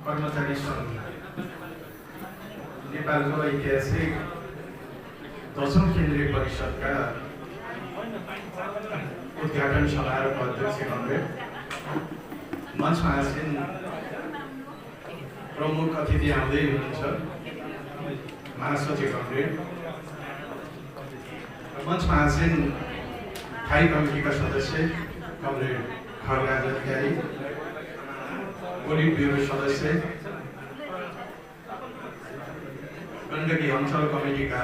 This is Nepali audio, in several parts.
कर्मचारी सङ्घ नेपालको ऐतिहासिक 10औं केन्द्रीय परिषदका उद्घाटन समारोहको अध्यक्ष कमरेड मञ्चमा आसीन प्रमुख अतिथि आउँदै हुनुहुन्छ महासचिव कमरेड मञ्चमा आसीन स्थायी कमिटीका सदस्य कमरेड खगराज अधिकारी पोलिट ब्युरो सदस्य गण्डकी अञ्चल कमिटीका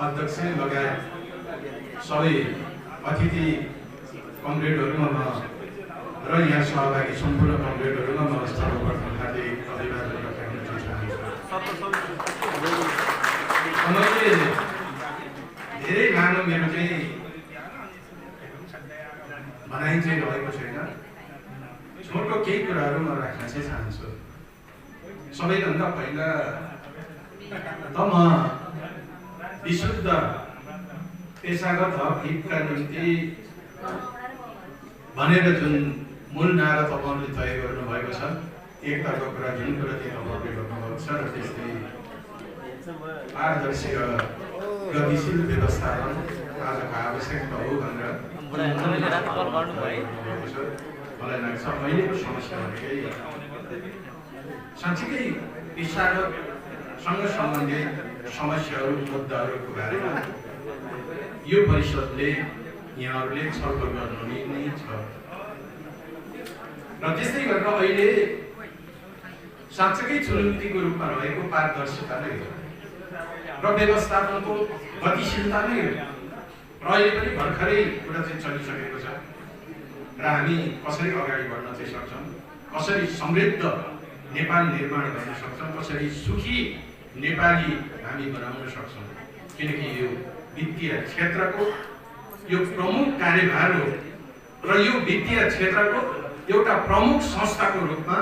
अध्यक्ष लगायत सबै अतिथि कमरेडहरूमा र यहाँ सहभागी सम्पूर्ण कमरेडहरूमा म सर्वप्रथम हार्दिक अभिवादन व्यक्त गर्न चाहन्छु। मैले धेरै लामो मेरो चाहिँ भनाइ चाहिँ रहेको छैन, छोटो केही कुराहरू म राख्न चाहिँ चाहन्छु। सबैभन्दा पहिला त म विशुद्ध पेशागत हक हितका निम्ति भनेर जुन मूल नारा तपाईँहरूले तय गर्नुभएको छ, एकताको कुरा जुन कुरा चाहिँ तपाईँहरूले गर्नुभएको छ र त्यस्तै पारदर्शी र गतिशील व्यवस्थापन आजको आवश्यकता हो भनेर मलाई लाग्छ। अहिलेको समस्या भनेकै साँच्चीकै पेशागतसँग सम्बन्धित समस्याहरू मुद्दाहरूको बारेमा यो परिषदले यहाँहरूले छलफल गर्नु नै छ र त्यस्तै गरेर अहिले साँच्चै चुनौतीको रूपमा रहेको पारदर्शिता नै हो र व्यवस्थापनको गतिशीलता नै हो र अहिले पनि भर्खरै कुरा चाहिँ चलिसकेको छ र हामी कसरी अगाडि बढ्न चाहिँ सक्छौँ, कसरी समृद्ध नेपाल निर्माण गर्न सक्छौँ, कसरी सुखी नेपाली हामी बनाउन सक्छौँ, किनकि यो वित्तीय क्षेत्रको यो प्रमुख कार्यभार हो र यो वित्तीय क्षेत्रको एउटा प्रमुख संस्थाको रूपमा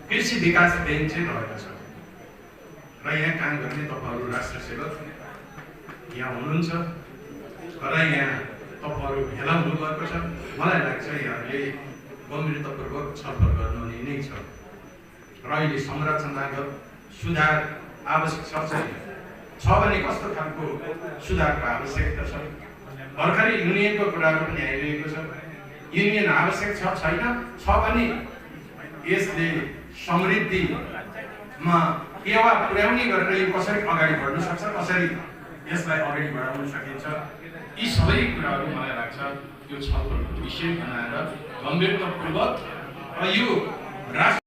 कृषि विकास ब्याङ्क चाहिँ रहेको छ र यहाँ काम गर्ने तपाईँहरू राष्ट्र सेवक यहाँ हुनुहुन्छ र यहाँ तपाईँहरू भेला हुनुभएको छ। मलाई लाग्छ यहाँहरूले गम्भीरतापूर्वक छलफल गर्नु नै छ र अहिले संरचनागत सुधार आवश्यक छ भने कस्तो खालको सुधारको आवश्यकता छ। भर्खरै युनियनको कुराहरू पनि आइरहेको छ। युनियन आवश्यक छैन भने यसले समृद्धिमा टेवा पुर्याउने गरेर यो कसरी अगाडि बढ्न सक्छ, कसरी यसलाई अगाडि बढाउन सकिन्छ, यी सबै कुराहरू मलाई लाग्छ यो छलफलको विषय बनाएर गम्भीरतापूर्वक र यो राष्ट्र